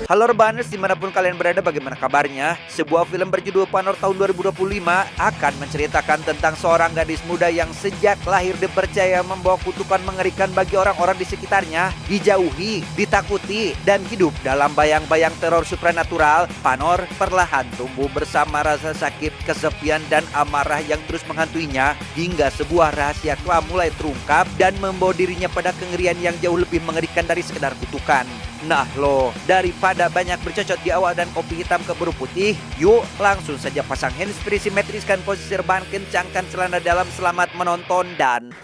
Halo Urbaners, dimanapun kalian berada, bagaimana kabarnya? Sebuah film berjudul Panor tahun 2025 akan menceritakan tentang seorang gadis muda yang sejak lahir dipercaya membawa kutukan mengerikan bagi orang-orang di sekitarnya. Dijauhi, ditakuti, dan hidup dalam bayang-bayang teror supranatural. Panor perlahan tumbuh bersama rasa sakit, kesepian, dan amarah yang terus menghantuinya, hingga sebuah rahasia kelam mulai terungkap dan membawa dirinya pada kengerian yang jauh lebih mengerikan dari sekedar kutukan. Nah loh, daripada banyak bercocot di awal dan kopi hitam keburu putih, yuk langsung saja pasang handsfree, simetriskan posisi rebahan, kencangkan celana dalam, selamat menonton. Dan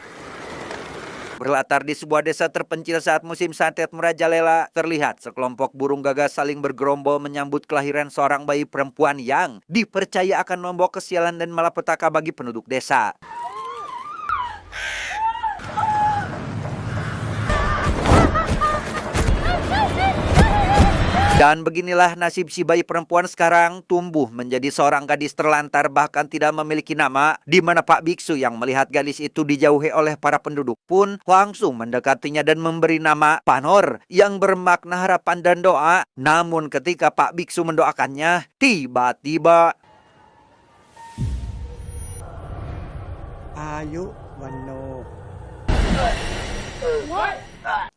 berlatar di sebuah desa terpencil saat musim santet merajalela, terlihat sekelompok burung gagak saling bergerombol menyambut kelahiran seorang bayi perempuan yang dipercaya akan membawa kesialan dan malapetaka bagi penduduk desa. Dan beginilah nasib si bayi perempuan sekarang, tumbuh menjadi seorang gadis terlantar bahkan tidak memiliki nama, di mana Pak Biksu yang melihat gadis itu dijauhi oleh para penduduk pun langsung mendekatinya dan memberi nama Panor yang bermakna harapan dan doa. Namun ketika Pak Biksu mendoakannya, tiba-tiba Ayu Wano.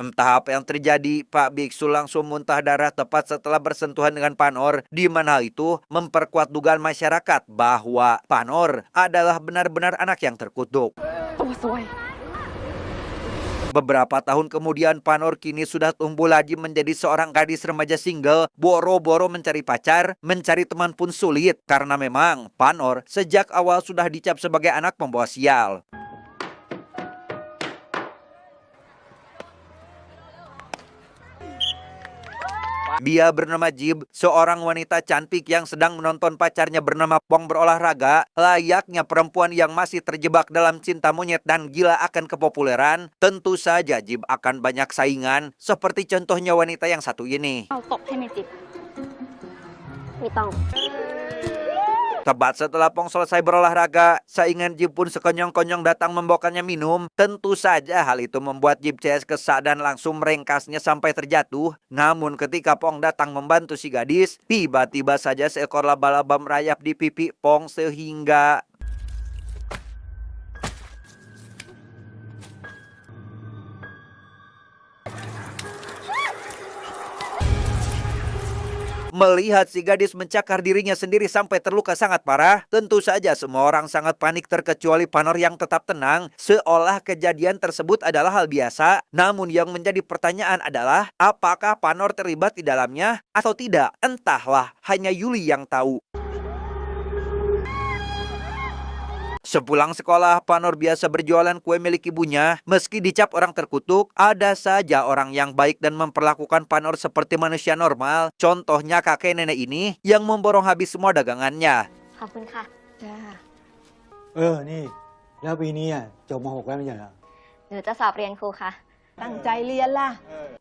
entah apa yang terjadi, Pak Biksu langsung muntah darah tepat setelah bersentuhan dengan Panor, di mana hal itu memperkuat dugaan masyarakat bahwa Panor adalah benar-benar anak yang terkutuk. Beberapa tahun kemudian, Panor kini sudah tumbuh lagi menjadi seorang gadis remaja single. Boro-boro mencari pacar, mencari teman pun sulit, karena memang Panor sejak awal sudah dicap sebagai anak pembawa sial. Dia bernama Jib, seorang wanita cantik yang sedang menonton pacarnya bernama Pong berolahraga. Layaknya perempuan yang masih terjebak dalam cinta monyet dan gila akan kepopuleran, tentu saja Jib akan banyak saingan, seperti contohnya wanita yang satu ini. Tepat setelah Pong selesai berolahraga, saingan Jib pun sekonyong-konyong datang membawakannya minum. Tentu saja hal itu membuat Jib CS kesal dan langsung merengkasnya sampai terjatuh. Namun ketika Pong datang membantu si gadis, tiba-tiba saja seekor laba-laba merayap di pipi Pong sehingga melihat si gadis mencakar dirinya sendiri sampai terluka sangat parah, tentu saja semua orang sangat panik terkecuali Panor yang tetap tenang, seolah kejadian tersebut adalah hal biasa. Namun yang menjadi pertanyaan adalah, apakah Panor terlibat di dalamnya atau tidak? Entahlah, hanya Yuli yang tahu. Sepulang sekolah, Panor biasa berjualan kue milik ibunya. Meski dicap orang terkutuk, ada saja orang yang baik dan memperlakukan Panor seperti manusia normal. Contohnya kakek nenek ini yang memborong habis semua dagangannya. ขอบคุณค่ะ จ้า นี่ แล้วปีนี้จบม .6 แล้วไม่ใช่เหรอ หนูจะสอบเรียนครูค่ะ ตั้งใจเรียนล่ะ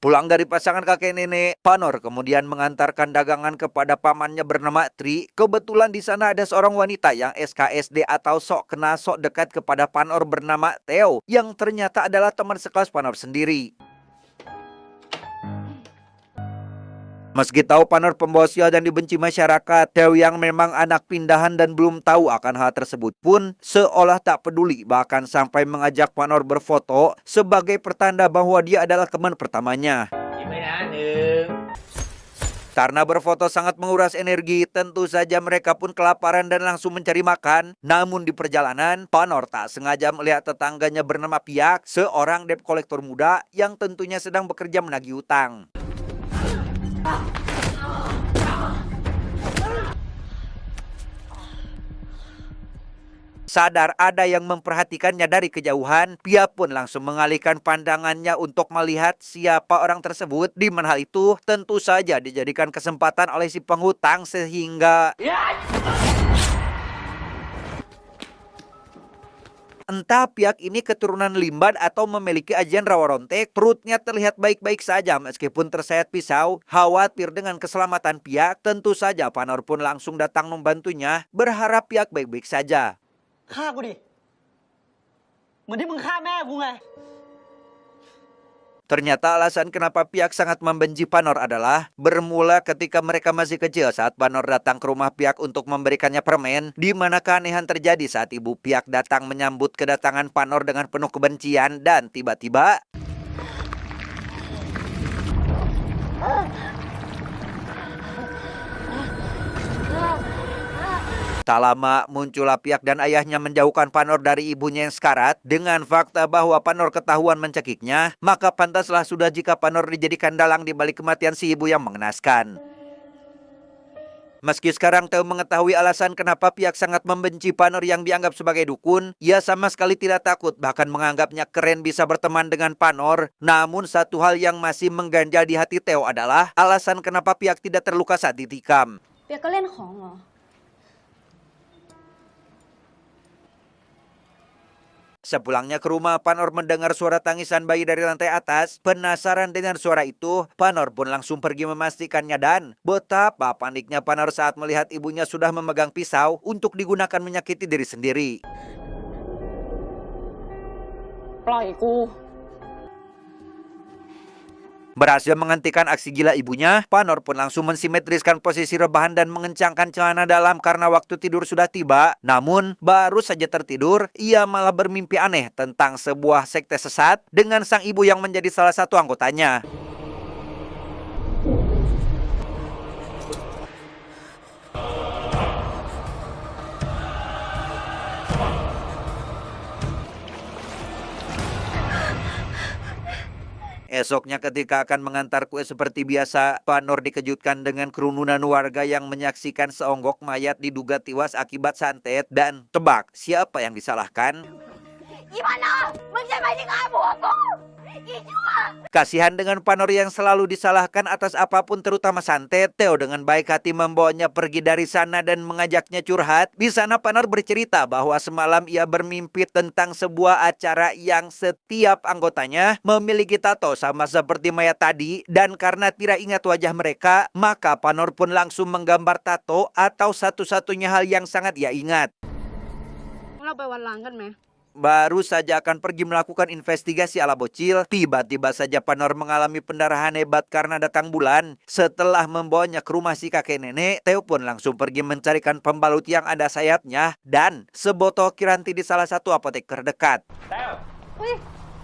Pulang dari pasangan kakek nenek, Panor kemudian mengantarkan dagangan kepada pamannya bernama Tri. Kebetulan di sana ada seorang wanita yang SKSD atau sok kenal sok dekat kepada Panor bernama Theo, yang ternyata adalah teman sekelas Panor sendiri. Meski tahu Panor pembawa sial dan dibenci masyarakat, Theo yang memang anak pindahan dan belum tahu akan hal tersebut pun seolah tak peduli, bahkan sampai mengajak Panor berfoto sebagai pertanda bahwa dia adalah teman pertamanya. Karena berfoto sangat menguras energi, tentu saja mereka pun kelaparan dan langsung mencari makan. Namun di perjalanan, Panor tak sengaja melihat tetangganya bernama Piak, seorang debt kolektor muda yang tentunya sedang bekerja menagih utang. Sadar ada yang memperhatikannya dari kejauhan, Pia pun langsung mengalihkan pandangannya untuk melihat siapa orang tersebut. Di mana hal itu tentu saja dijadikan kesempatan oleh si penghutang sehingga entah Piak ini keturunan Limban atau memiliki ajian rawa rontek, perutnya terlihat baik-baik saja meskipun tersayat pisau. Khawatir dengan keselamatan Piak, tentu saja Panor pun langsung datang membantunya, berharap Piak baik-baik saja. ฆ่ากูดิ เหมือนที่มึงฆ่าแม่กูไง Ternyata alasan kenapa pihak sangat membenci Panor adalah bermula ketika mereka masih kecil saat Panor datang ke rumah pihak untuk memberikannya permen, di mana keanehan terjadi saat ibu pihak datang menyambut kedatangan Panor dengan penuh kebencian dan tiba-tiba tak lama muncullah pihak dan ayahnya menjauhkan Panor dari ibunya yang sekarat dengan fakta bahwa Panor ketahuan mencekiknya, maka pantaslah sudah jika Panor dijadikan dalang di balik kematian si ibu yang mengenaskan. Meski sekarang Theo mengetahui alasan kenapa pihak sangat membenci Panor yang dianggap sebagai dukun, ia sama sekali tidak takut, bahkan menganggapnya keren bisa berteman dengan Panor. Namun satu hal yang masih mengganjal di hati Theo adalah alasan kenapa pihak tidak terluka saat ditikam. เปียกก็เล่นของเหรอ Sepulangnya ke rumah, Panor mendengar suara tangisan bayi dari lantai atas. Penasaran dengan suara itu, Panor pun langsung pergi memastikannya dan betapa paniknya Panor saat melihat ibunya sudah memegang pisau untuk digunakan menyakiti diri sendiri. ปล่อยกู Berhasil menghentikan aksi gila ibunya, Panor pun langsung mensimetriskan posisi rebahan dan mengencangkan celana dalam karena waktu tidur sudah tiba. Namun, baru saja tertidur, ia malah bermimpi aneh tentang sebuah sekte sesat dengan sang ibu yang menjadi salah satu anggotanya. Esoknya ketika akan mengantar kue seperti biasa, Panor dikejutkan dengan kerumunan warga yang menyaksikan seonggok mayat diduga tewas akibat santet. Dan tebak, siapa yang disalahkan? อีพานอมึงใช่ไหมที่ฆ่าผัวกูอีชั่ว Kasihan dengan Panor yang selalu disalahkan atas apapun terutama santet, Theo dengan baik hati membawanya pergi dari sana dan mengajaknya curhat. Di sana Panor bercerita bahwa semalam ia bermimpi tentang sebuah acara yang setiap anggotanya memiliki tato sama seperti mayat tadi, dan karena tidak ingat wajah mereka, maka Panor pun langsung menggambar tato atau satu-satunya hal yang sangat ia ingat. เราไปวันล้างกันไหม Baru saja akan pergi melakukan investigasi ala bocil, tiba-tiba saja Panor mengalami pendarahan hebat karena datang bulan. Setelah membawanya ke rumah si kakek nenek, Theo pun langsung pergi mencarikan pembalut yang ada sayapnya dan sebotol kiranti di salah satu apotek terdekat.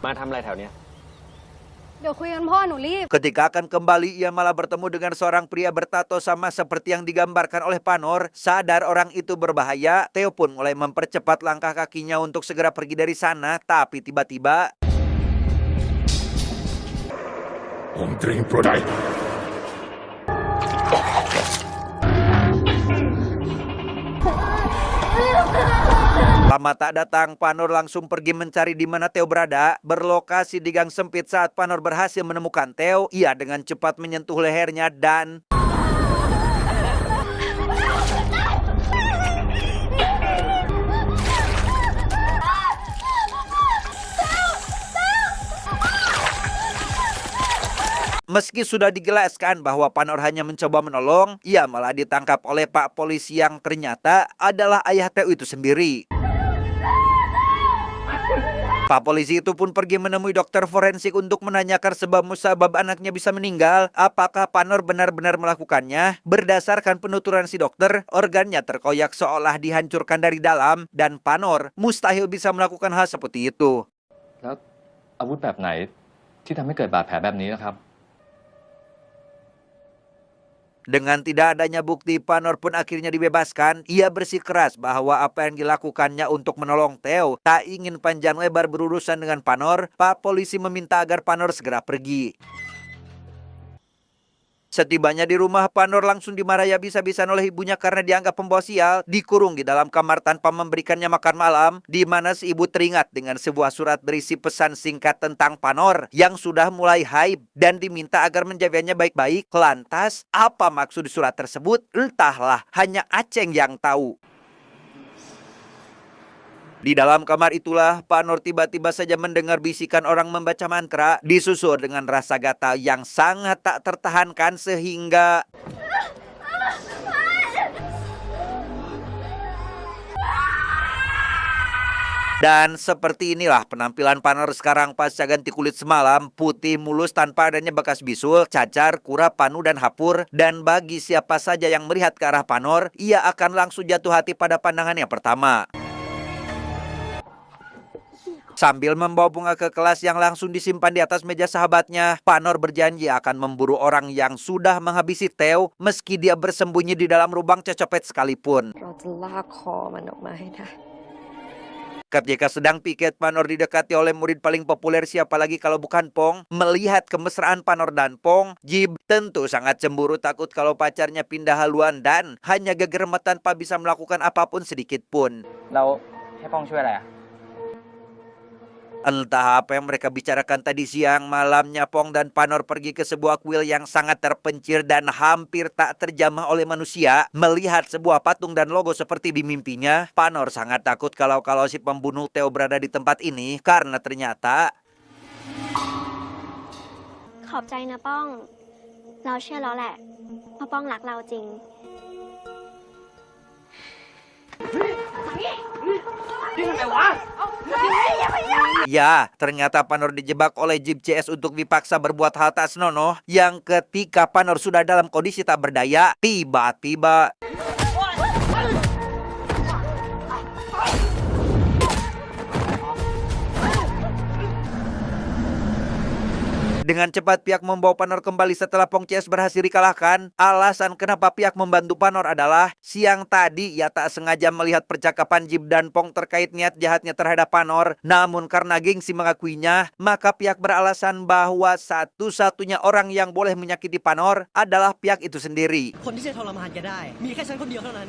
มาทำอะไรแถวเนี้ย เดี๋ยวคุยกันพ่อหนูรีบ Ketika akan kembali, ia malah bertemu dengan seorang pria bertato sama seperti yang digambarkan oleh Panor. Sadar orang itu berbahaya, Theo pun mulai mempercepat langkah kakinya untuk segera pergi dari sana. Tapi tiba-tiba lama tak datang, Panor langsung pergi mencari di mana Theo berada. Berlokasi di gang sempit saat Panor berhasil menemukan Theo, ia dengan cepat menyentuh lehernya dan meski sudah dijelaskan bahwa Panor hanya mencoba menolong, ia malah ditangkap oleh Pak Polisi yang ternyata adalah ayah Theo itu sendiri. Pak Polisi itu pun pergi menemui dokter forensik untuk menanyakan sebab musabab anaknya bisa meninggal. Apakah Panor benar-benar melakukannya? Berdasarkan penuturan si dokter, organnya terkoyak seolah dihancurkan dari dalam dan Panor mustahil bisa melakukan hal seperti itu. แล้วอาวุธแบบไหนที่ทำให้เกิดบาดแผลแบบนี้นะครับ Dengan tidak adanya bukti, Panor pun akhirnya dibebaskan. Ia bersikeras bahwa apa yang dilakukannya untuk menolong Theo. Tak ingin panjang lebar berurusan dengan Panor, Pak Polisi meminta agar Panor segera pergi. Setibanya di rumah, Panor langsung dimarahi habis-habisan oleh ibunya karena dianggap pembawa sial. Dikurung di dalam kamar tanpa memberikannya makan malam, di mana si ibu teringat dengan sebuah surat berisi pesan singkat tentang Panor yang sudah mulai hype dan diminta agar menjaganya baik-baik. Lantas, apa maksud surat tersebut? Entahlah, hanya Aceng yang tahu. Di dalam kamar itulah, Panor tiba-tiba saja mendengar bisikan orang membaca mantra, disusul dengan rasa gatal yang sangat tak tertahankan sehingga Dan seperti inilah penampilan Panor sekarang pasca ganti kulit semalam, putih mulus tanpa adanya bekas bisul, cacar, kurap, panu, dan hapur. Dan bagi siapa saja yang melihat ke arah Panor, ia akan langsung jatuh hati pada pandangan yang pertama. Sambil membawa bunga ke kelas yang langsung disimpan di atas meja sahabatnya, Panor berjanji akan memburu orang yang sudah menghabisi Theo meski dia bersembunyi di dalam lubang cecopet sekalipun. เราจะลากคอมันออกมาให้ได้ Ketika sedang piket, Panor didekati oleh murid paling populer, siapa lagi kalau bukan Pong. Melihat kemesraan Panor dan Pong, Jib tentu sangat cemburu, takut kalau pacarnya pindah haluan dan hanya geger tanpa bisa melakukan apapun sedikit pun. เราให้ป้องช่วยอะไรอ่ะ Entah apa yang mereka bicarakan tadi siang, malamnya Pong dan Panor pergi ke sebuah kuil yang sangat terpencil dan hampir tak terjamah oleh manusia. Melihat sebuah patung dan logo seperti di mimpinya, Panor sangat takut kalau si pembunuh Theo berada di tempat ini karena ternyata ขอบใจนะป้อง เราเชื่อแล้วแหละว่าป้องรักเราจริง ya, ternyata Panor dijebak oleh Jib CS untuk dipaksa berbuat hal tak senonoh yang ketika Panor sudah dalam kondisi tak berdaya, tiba-tiba dengan cepat pihak membawa Panor kembali setelah Pong CS berhasil dikalahkan. Alasan kenapa pihak membantu Panor adalah siang tadi ia tak sengaja melihat percakapan Jib dan Pong terkait niat jahatnya terhadap Panor. Namun karena gengsi mengakuinya, maka pihak beralasan bahwa satu-satunya orang yang boleh menyakiti Panor adalah pihak itu sendiri. คนที่จะทรมานแกได้มีแค่ฉันคนเดียวเท่านั้น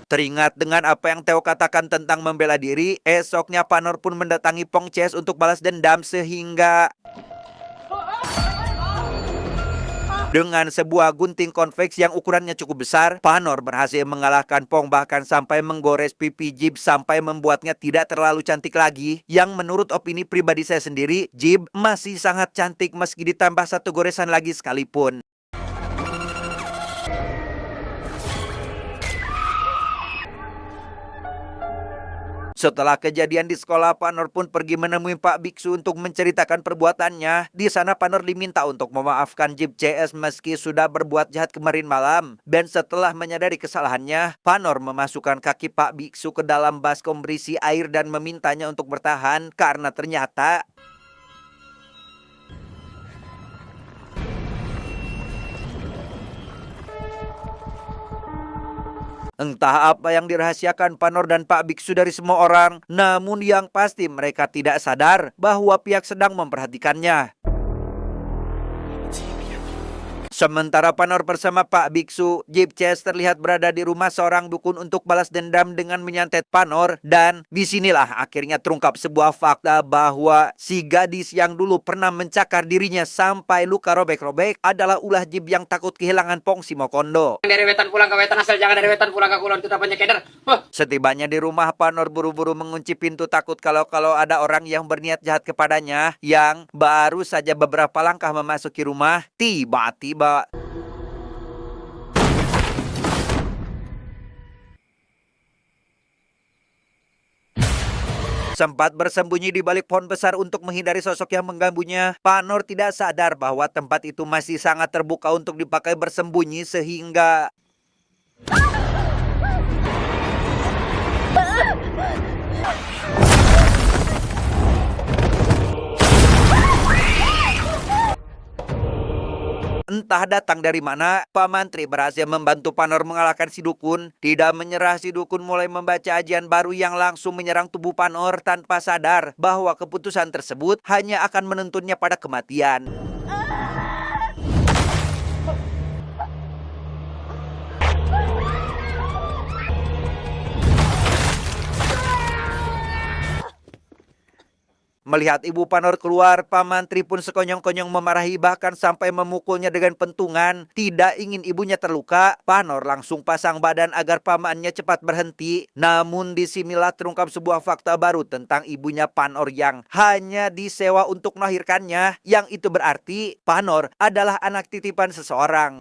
Teringat dengan apa yang Theo katakan tentang membela diri, esoknya Panor pun mendatangi Pong CS untuk balas dendam sehingga dengan sebuah gunting konveks yang ukurannya cukup besar, Panor berhasil mengalahkan Pong, bahkan sampai menggores pipi Jib sampai membuatnya tidak terlalu cantik lagi. Yang menurut opini pribadi saya sendiri, Jib masih sangat cantik meski ditambah satu goresan lagi sekalipun. Setelah kejadian di sekolah, Panor pun pergi menemui Pak Biksu untuk menceritakan perbuatannya. Di sana Panor diminta untuk memaafkan Jib CS meski sudah berbuat jahat kemarin malam. Dan setelah menyadari kesalahannya, Panor memasukkan kaki Pak Biksu ke dalam baskom berisi air dan memintanya untuk bertahan karena ternyata entah apa yang dirahasiakan Panor dan Pak Biksu dari semua orang, namun yang pasti mereka tidak sadar bahwa pihak sedang memperhatikannya. Sementara Panor bersama Pak Biksu, Jib CS terlihat berada di rumah seorang dukun untuk balas dendam dengan menyantet Panor. Dan disinilah akhirnya terungkap sebuah fakta bahwa si gadis yang dulu pernah mencakar dirinya sampai luka robek-robek adalah ulah Jib yang takut kehilangan Pong Simokondo. Dari wetan pulang ke wetan asal, jangan dari wetan pulang ke kulon, itu namanya keder. Setibanya di rumah, Panor buru-buru mengunci pintu takut kalau ada orang yang berniat jahat kepadanya. Yang baru saja beberapa langkah memasuki rumah, tiba-tiba sempat bersembunyi di balik pohon besar untuk menghindari sosok yang mengganggunya. Panor tidak sadar bahwa tempat itu masih sangat terbuka untuk dipakai bersembunyi sehingga entah datang dari mana, Pak Mantri berhasil membantu Panor mengalahkan si dukun. Tidak menyerah, si dukun mulai membaca ajian baru yang langsung menyerang tubuh Panor tanpa sadar bahwa keputusan tersebut hanya akan menuntunnya pada kematian. Melihat ibu Panor keluar, Pak Mantri pun sekonyong-konyong memarahi bahkan sampai memukulnya dengan pentungan. Tidak ingin ibunya terluka, Panor langsung pasang badan agar pamannya cepat berhenti. Namun disinilah terungkap sebuah fakta baru tentang ibunya Panor yang hanya disewa untuk melahirkannya. Yang itu berarti Panor adalah anak titipan seseorang.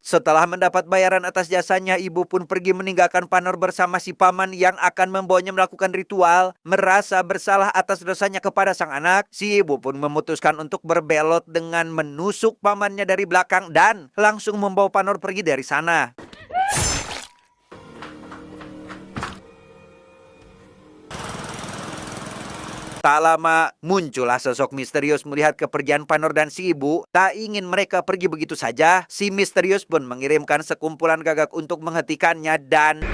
Setelah mendapat bayaran atas jasanya, ibu pun pergi meninggalkan Panor bersama si paman yang akan membawanya melakukan ritual. Merasa bersalah atas dosanya kepada sang anak, si ibu pun memutuskan untuk berbelot dengan menusuk pamannya dari belakang dan langsung membawa Panor pergi dari sana. Tak lama, muncullah sosok misterius melihat kepergian Panor dan si ibu. Tak ingin mereka pergi begitu saja, si misterius pun mengirimkan sekumpulan gagak untuk menghentikannya dan...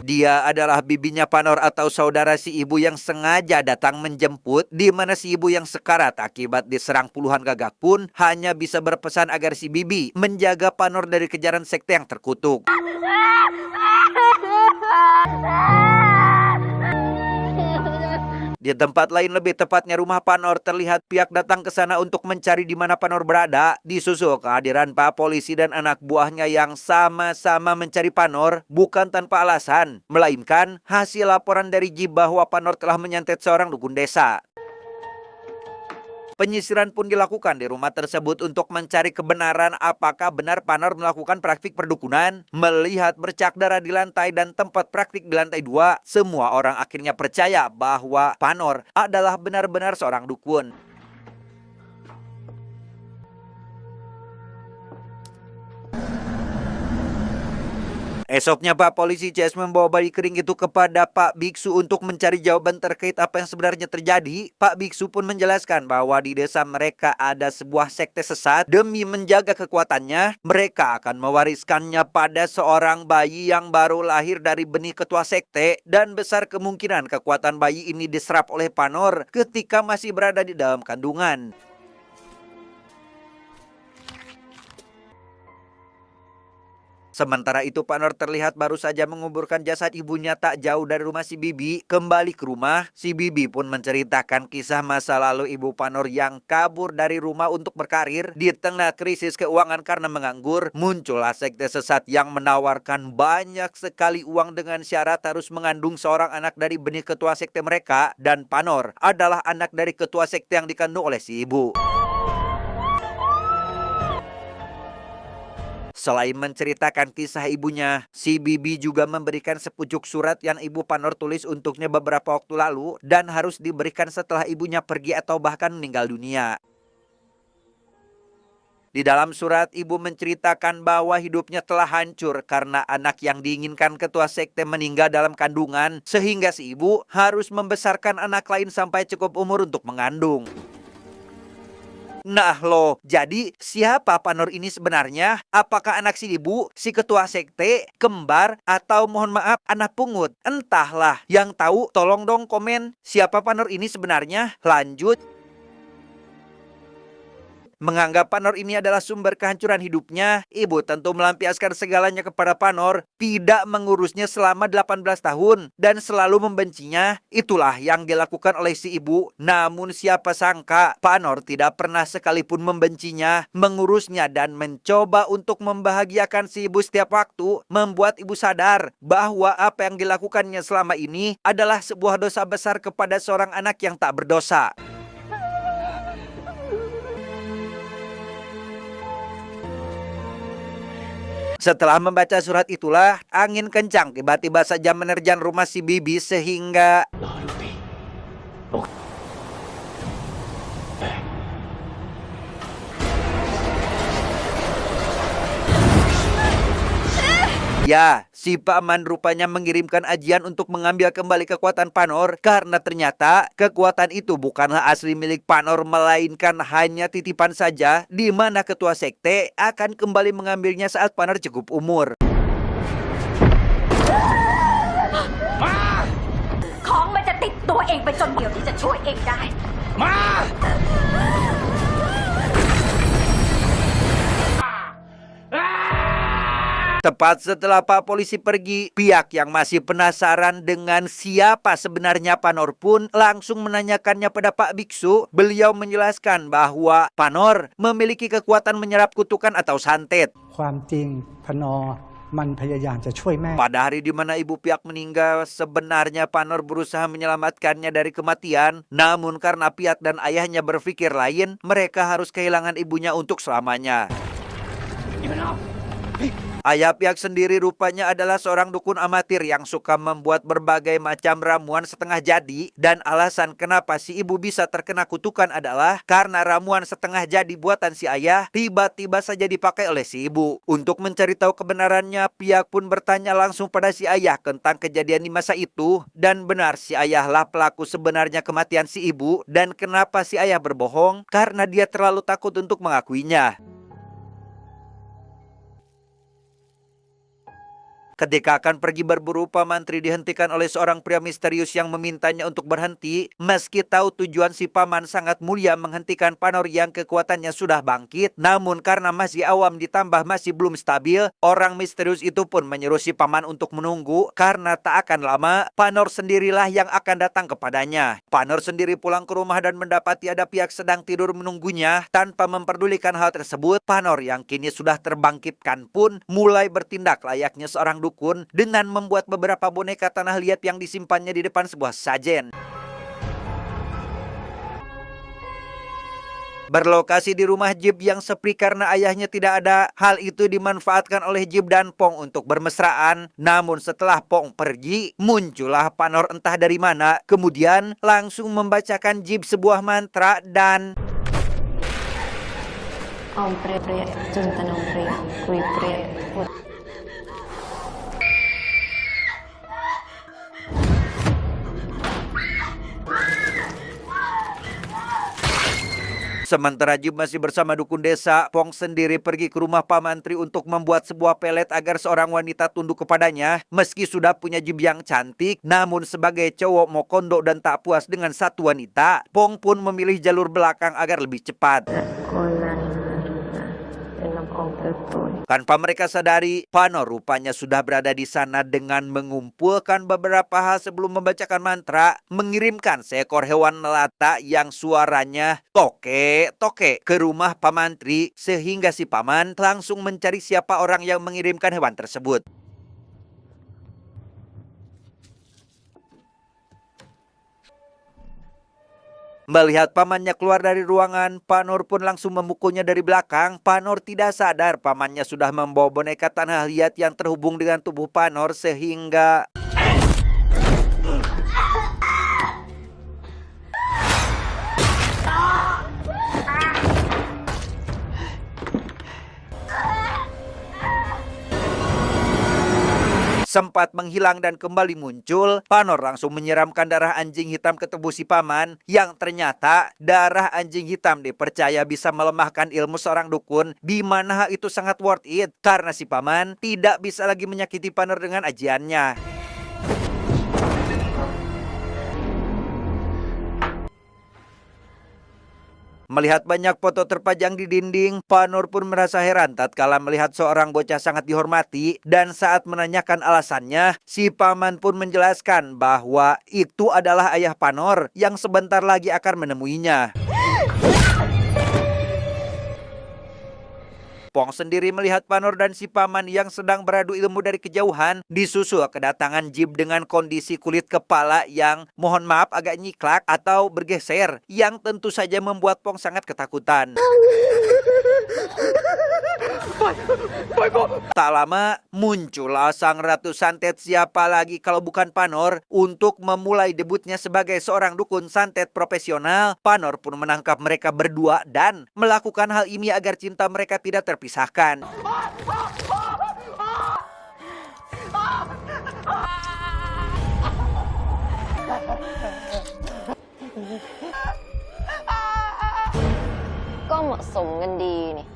Dia adalah bibinya Panor atau saudara si ibu yang sengaja datang menjemput, di mana si ibu yang sekarat akibat diserang puluhan gagak pun hanya bisa berpesan agar si bibi menjaga Panor dari kejaran sekte yang terkutuk. Di tempat lain, lebih tepatnya rumah Panor, terlihat pihak datang ke sana untuk mencari di mana Panor berada. Disusul kehadiran Pak Polisi dan anak buahnya yang sama-sama mencari Panor bukan tanpa alasan, melainkan hasil laporan dari Jib bahwa Panor telah menyantet seorang dukun desa. Penyisiran pun dilakukan di rumah tersebut untuk mencari kebenaran apakah benar Panor melakukan praktik perdukunan. Melihat bercak darah di lantai dan tempat praktik di lantai 2, semua orang akhirnya percaya bahwa Panor adalah benar-benar seorang dukun. Esoknya Pak Polisi CS membawa bayi kering itu kepada Pak Biksu untuk mencari jawaban terkait apa yang sebenarnya terjadi. Pak Biksu pun menjelaskan bahwa di desa mereka ada sebuah sekte sesat. Demi menjaga kekuatannya, mereka akan mewariskannya pada seorang bayi yang baru lahir dari benih ketua sekte. Dan besar kemungkinan kekuatan bayi ini diserap oleh Panor ketika masih berada di dalam kandungan. Sementara itu Panor terlihat baru saja menguburkan jasad ibunya tak jauh dari rumah si bibi. Kembali ke rumah, si bibi pun menceritakan kisah masa lalu ibu Panor yang kabur dari rumah untuk berkarir. Di tengah krisis keuangan karena menganggur, muncullah sekte sesat yang menawarkan banyak sekali uang dengan syarat harus mengandung seorang anak dari benih ketua sekte mereka. Dan Panor adalah anak dari ketua sekte yang dikandung oleh si ibu. Selain menceritakan kisah ibunya, si bibi juga memberikan sepucuk surat yang ibu Panor tulis untuknya beberapa waktu lalu dan harus diberikan setelah ibunya pergi atau bahkan meninggal dunia. Di dalam surat, ibu menceritakan bahwa hidupnya telah hancur karena anak yang diinginkan ketua sekte meninggal dalam kandungan, sehingga si ibu harus membesarkan anak lain sampai cukup umur untuk mengandung. Nah loh, jadi siapa Panor ini sebenarnya? Apakah anak si ibu, si ketua sekte, kembar, atau mohon maaf anak pungut? Entahlah, yang tahu tolong dong komen siapa Panor ini sebenarnya. Lanjut. Menganggap Panor ini adalah sumber kehancuran hidupnya, ibu tentu melampiaskan segalanya kepada Panor, tidak mengurusnya selama 18 tahun, dan selalu membencinya. Itulah yang dilakukan oleh si ibu. Namun siapa sangka, Panor tidak pernah sekalipun membencinya, mengurusnya, dan mencoba untuk membahagiakan si ibu setiap waktu, membuat ibu sadar bahwa apa yang dilakukannya selama ini adalah sebuah dosa besar kepada seorang anak yang tak berdosa. Setelah membaca surat itulah, angin kencang tiba-tiba saja menerjang rumah si bibi sehingga... Ya, si paman rupanya mengirimkan ajian untuk mengambil kembali kekuatan Panor karena ternyata kekuatan itu bukanlah asli milik Panor melainkan hanya titipan saja di mana ketua sekte akan kembali mengambilnya saat Panor cukup umur. ของมันจะติดตัวเองไปจนเดียวที่จะช่วยเองได้ Tepat setelah Pak Polisi pergi, pihak yang masih penasaran dengan siapa sebenarnya Panor pun langsung menanyakannya pada Pak Biksu. Beliau menjelaskan bahwa Panor memiliki kekuatan menyerap kutukan atau santet. ความจริงพนอ มันพยายามจะช่วยแม่ Pada hari di mana ibu Piak meninggal, sebenarnya Panor berusaha menyelamatkannya dari kematian. Namun karena Piak dan ayahnya berpikir lain, mereka harus kehilangan ibunya untuk selamanya. Ayah Piak sendiri rupanya adalah seorang dukun amatir yang suka membuat berbagai macam ramuan setengah jadi. Dan alasan kenapa si ibu bisa terkena kutukan adalah karena ramuan setengah jadi buatan si ayah tiba-tiba saja dipakai oleh si ibu. Untuk mencari tahu kebenarannya, Piak pun bertanya langsung pada si ayah tentang kejadian di masa itu. Dan benar, si ayahlah pelaku sebenarnya kematian si ibu. Dan kenapa si ayah berbohong? Karena dia terlalu takut untuk mengakuinya. Ketika akan pergi berburu, Pak Mantri dihentikan oleh seorang pria misterius yang memintanya untuk berhenti. Meski tahu tujuan si paman sangat mulia menghentikan Panor yang kekuatannya sudah bangkit, namun karena masih awam ditambah masih belum stabil, orang misterius itu pun menyuruh si paman untuk menunggu. Karena tak akan lama, Panor sendirilah yang akan datang kepadanya. Panor sendiri pulang ke rumah dan mendapati ada Piak sedang tidur menunggunya. Tanpa memperdulikan hal tersebut, Panor yang kini sudah terbangkitkan pun mulai bertindak layaknya seorang dukun dengan membuat beberapa boneka tanah liat yang disimpannya di depan sebuah sajen. Berlokasi di rumah Jib yang sepi karena ayahnya tidak ada, hal itu dimanfaatkan oleh Jib dan Pong untuk bermesraan. Namun setelah Pong pergi, muncullah Panor entah dari mana, kemudian langsung membacakan Jib sebuah mantra dan Om pria, juntanam pria, kui pria, Sementara Jib masih bersama dukun desa, Pong sendiri pergi ke rumah Pak Mantri untuk membuat sebuah pelet agar seorang wanita tunduk kepadanya. Meski sudah punya Jib yang cantik, namun sebagai cowok mau kondo dan tak puas dengan satu wanita, Pong pun memilih jalur belakang agar lebih cepat. Tanpa mereka sadari, Panor rupanya sudah berada di sana dengan mengumpulkan beberapa hal sebelum membacakan mantra, mengirimkan seekor hewan melata yang suaranya toke-toke ke rumah Pak Mantri, sehingga si paman langsung mencari siapa orang yang mengirimkan hewan tersebut. Melihat pamannya keluar dari ruangan, Panor pun langsung memukulnya dari belakang. Panor tidak sadar pamannya sudah membawa boneka tanah liat yang terhubung dengan tubuh Panor sehingga sempat menghilang dan kembali muncul. Panor langsung menyiramkan darah anjing hitam ke tubuh si paman, yang ternyata darah anjing hitam dipercaya bisa melemahkan ilmu seorang dukun, di mana itu sangat worth it karena si paman tidak bisa lagi menyakiti Panor dengan ajiannya. Melihat banyak foto terpajang di dinding, Panor pun merasa heran tatkala melihat seorang bocah sangat dihormati, dan saat menanyakan alasannya, si paman pun menjelaskan bahwa itu adalah ayah Panor yang sebentar lagi akan menemuinya. Pong sendiri melihat Panor dan si paman yang sedang beradu ilmu dari kejauhan, disusul kedatangan Jib dengan kondisi kulit kepala yang mohon maaf agak nyiklak atau bergeser, yang tentu saja membuat Pong sangat ketakutan. Tak lama muncullah sang Ratu Santet, siapa lagi kalau bukan Panor, untuk memulai debutnya sebagai seorang dukun santet profesional. Panor pun menangkap mereka berdua dan melakukan hal ini agar cinta mereka tidak terpisahkan.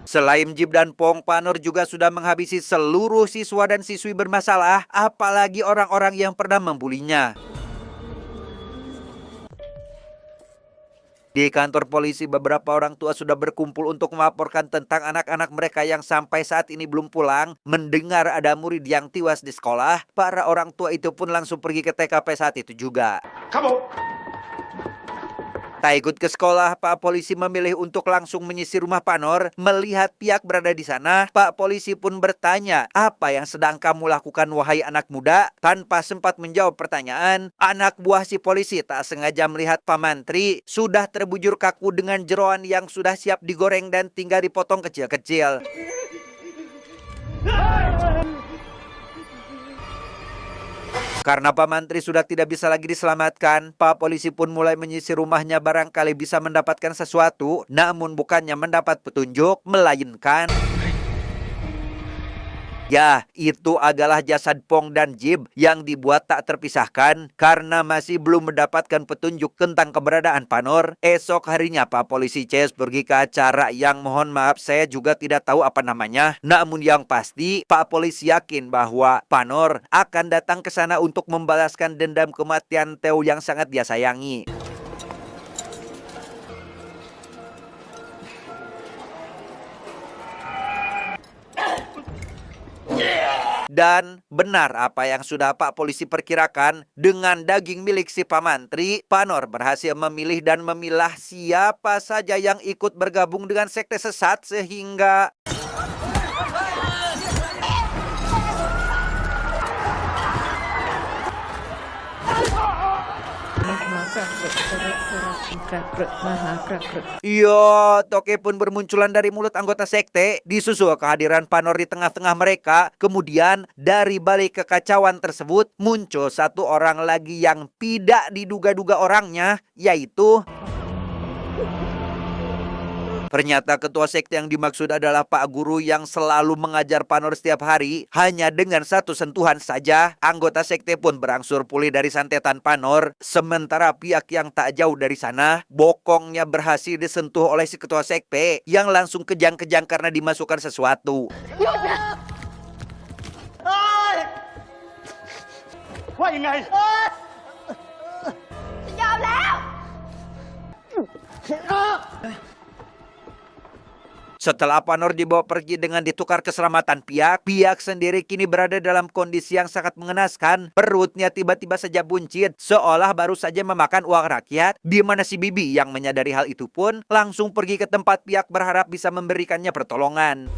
Selain Jib dan Pong, Panor juga sudah menghabisi seluruh siswa dan siswi bermasalah, apalagi orang-orang yang pernah membulinya. Di kantor polisi, beberapa orang tua sudah berkumpul untuk melaporkan tentang anak-anak mereka yang sampai saat ini belum pulang. Mendengar ada murid yang tewas di sekolah, para orang tua itu pun langsung pergi ke TKP saat itu juga. Tak ikut ke sekolah, Pak Polisi memilih untuk langsung menyisir rumah Panor. Melihat pihak berada di sana, Pak Polisi pun bertanya, apa yang sedang kamu lakukan wahai anak muda? Tanpa sempat menjawab pertanyaan, anak buah si polisi tak sengaja melihat Pak Mantri sudah terbujur kaku dengan jeroan yang sudah siap digoreng dan tinggal dipotong kecil-kecil. Karena Pak Mantri sudah tidak bisa lagi diselamatkan, Pak Polisi pun mulai menyisir rumahnya barangkali bisa mendapatkan sesuatu, namun bukannya mendapat petunjuk, melainkan ya, itu adalah jasad Pong dan Jib yang dibuat tak terpisahkan karena masih belum mendapatkan petunjuk tentang keberadaan Panor. Esok harinya Pak Polisi CS pergi ke acara yang mohon maaf saya juga tidak tahu apa namanya. Namun yang pasti Pak Polisi yakin bahwa Panor akan datang ke sana untuk membalaskan dendam kematian Theo yang sangat dia sayangi. Dan benar apa yang sudah Pak Polisi perkirakan, dengan daging milik si Pak Mantri, Panor berhasil memilih dan memilah siapa saja yang ikut bergabung dengan sekte sesat sehingga toke pun bermunculan dari mulut anggota sekte, disusul kehadiran Panor di tengah-tengah mereka. Kemudian dari balik kekacauan tersebut muncul satu orang lagi yang tidak diduga-duga orangnya, yaitu ternyata ketua sekte yang dimaksud adalah Pak Guru yang selalu mengajar Panor setiap hari. Hanya dengan satu sentuhan saja, anggota sekte pun berangsur pulih dari santetan Panor. Sementara pihak yang tak jauh dari sana, bokongnya berhasil disentuh oleh si ketua sekte yang langsung kejang-kejang karena dimasukkan sesuatu. Setelah Panor dibawa pergi dengan ditukar keselamatan pihak sendiri kini berada dalam kondisi yang sangat mengenaskan. Perutnya tiba-tiba saja buncit, seolah baru saja memakan uang rakyat. Di mana si Bibi yang menyadari hal itu pun langsung pergi ke tempat pihak berharap bisa memberikannya pertolongan.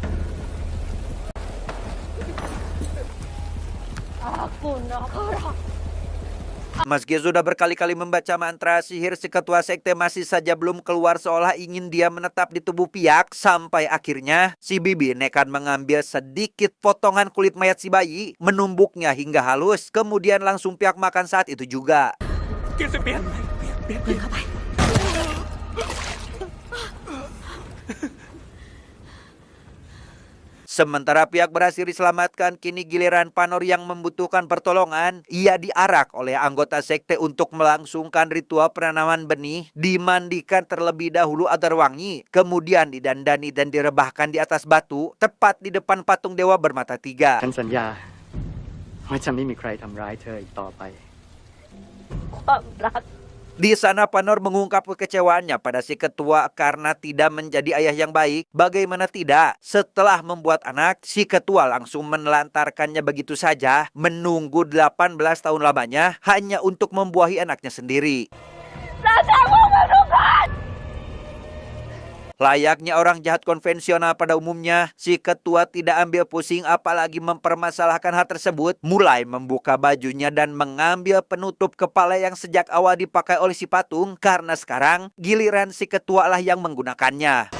Meski sudah berkali-kali membaca mantra sihir, si ketua sekte masih saja belum keluar seolah ingin dia menetap di tubuh pihak. Sampai akhirnya si Bibi nekat mengambil sedikit potongan kulit mayat si bayi, menumbuknya hingga halus, kemudian langsung pihak makan saat itu juga. Sementara pihak berhasil diselamatkan, kini giliran Panor yang membutuhkan pertolongan. Ia diarak oleh anggota sekte untuk melangsungkan ritual penanaman benih, dimandikan terlebih dahulu agar wangi, kemudian didandani dan direbahkan di atas batu, tepat di depan patung dewa bermata tiga. ฉันสัญญาว่าจะไม่มีใครทำร้ายเธออีกต่อไป Di sana Panor mengungkap kekecewaannya pada si ketua karena tidak menjadi ayah yang baik. Bagaimana tidak, setelah membuat anak, si ketua langsung menelantarkannya begitu saja, menunggu 18 tahun lamanya hanya untuk membuahi anaknya sendiri. Layaknya orang jahat konvensional pada umumnya, si ketua tidak ambil pusing apalagi mempermasalahkan hal tersebut. Mulai membuka bajunya dan mengambil penutup kepala yang sejak awal dipakai oleh si patung, karena sekarang giliran si ketua lah yang menggunakannya.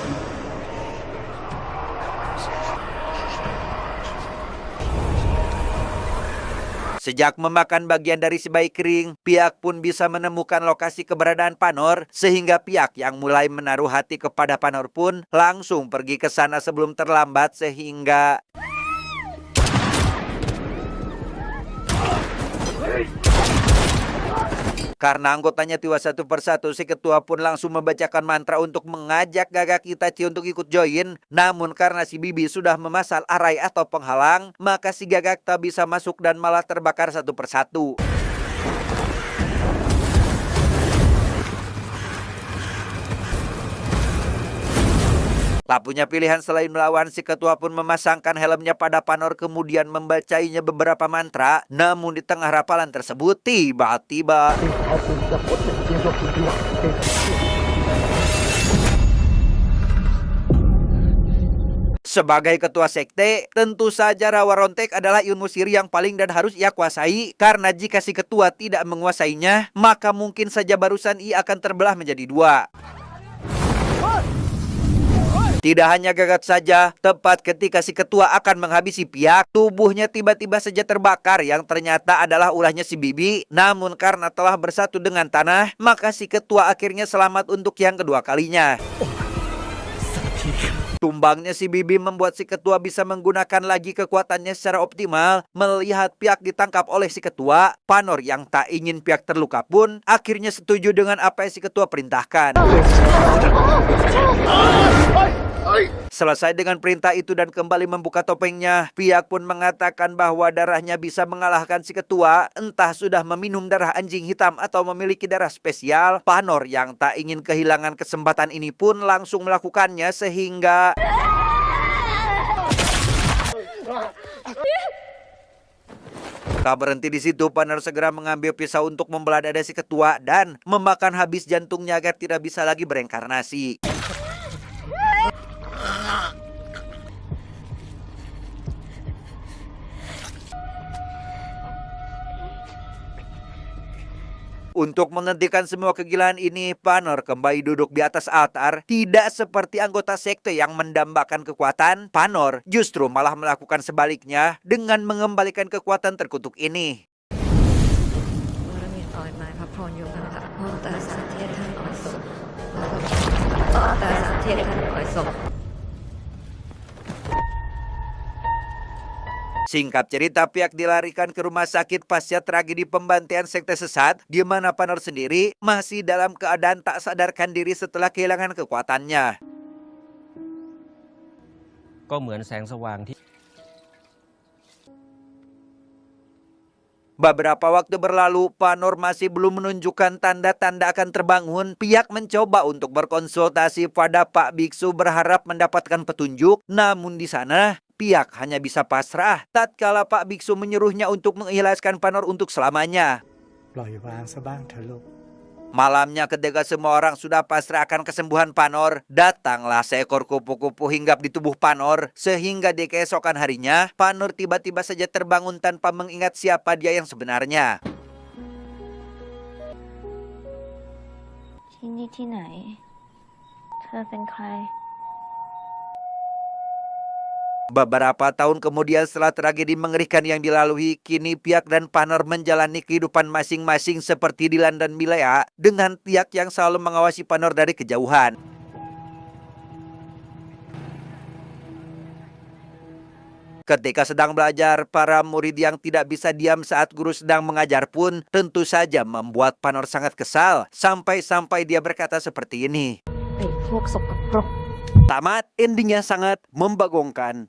Sejak memakan bagian dari si bayi kering, pihak pun bisa menemukan lokasi keberadaan Panor, sehingga pihak yang mulai menaruh hati kepada Panor pun langsung pergi ke sana sebelum terlambat sehingga karena anggotanya tiwas satu persatu, si ketua pun langsung membacakan mantra untuk mengajak Gagak Itachi untuk ikut join. Namun karena si Bibi sudah memasang arai atau penghalang, maka si Gagak tak bisa masuk dan malah terbakar satu persatu. Tak punya pilihan selain melawan, si ketua pun memasangkan helmnya pada Panor kemudian membacainya beberapa mantra. Namun di tengah rapalan tersebut tiba-tiba Sebagai ketua sekte, tentu saja rawa rontek adalah ilmu sihir yang paling dan harus ia kuasai. Karena jika si ketua tidak menguasainya, maka mungkin saja barusan ia akan terbelah menjadi dua. Tidak hanya gagat saja, tepat ketika si ketua akan menghabisi Piak, tubuhnya tiba-tiba saja terbakar yang ternyata adalah ulahnya si Bibi. Namun karena telah bersatu dengan tanah, maka si ketua akhirnya selamat untuk yang kedua kalinya. Tumbangnya si Bibi membuat si ketua bisa menggunakan lagi kekuatannya secara optimal. Melihat Piak ditangkap oleh si ketua, Panor yang tak ingin Piak terluka pun akhirnya setuju dengan apa yang si ketua perintahkan. Selesai dengan perintah itu dan kembali membuka topengnya, Piak pun mengatakan bahwa darahnya bisa mengalahkan si ketua, entah sudah meminum darah anjing hitam atau memiliki darah spesial. Panor yang tak ingin kehilangan kesempatan ini pun langsung melakukannya sehingga tak berhenti di situ, Panor segera mengambil pisau untuk membelah dada si ketua dan memakan habis jantungnya agar tidak bisa lagi bereinkarnasi. Untuk menghentikan semua kegilaan ini, Panor kembali duduk di atas altar. Tidak seperti anggota sekte yang mendambakan kekuatan, Panor justru malah melakukan sebaliknya dengan mengembalikan kekuatan terkutuk ini. Singkat cerita, Piak dilarikan ke rumah sakit pasca tragedi pembantaian sekte sesat, di mana Panor sendiri masih dalam keadaan tak sadarkan diri setelah kehilangan kekuatannya. Beberapa waktu berlalu, Panor masih belum menunjukkan tanda-tanda akan terbangun. Piak mencoba untuk berkonsultasi pada Pak Biksu berharap mendapatkan petunjuk, namun di sana Piak hanya bisa pasrah tatkala Pak Biksu menyuruhnya untuk mengikhlaskan Panor untuk selamanya. Malamnya ketika semua orang sudah pasrah akan kesembuhan Panor, datanglah seekor kupu-kupu hinggap di tubuh Panor, sehingga di keesokan harinya Panor tiba-tiba saja terbangun tanpa mengingat siapa dia yang sebenarnya. Beberapa tahun kemudian setelah tragedi mengerikan yang dilalui, kini Piak dan Panor menjalani kehidupan masing-masing seperti Dilan dan Milea, dengan Piak yang selalu mengawasi Panor dari kejauhan. Ketika sedang belajar, para murid yang tidak bisa diam saat guru sedang mengajar pun tentu saja membuat Panor sangat kesal, sampai-sampai dia berkata seperti ini. Tamat, endingnya sangat membagongkan.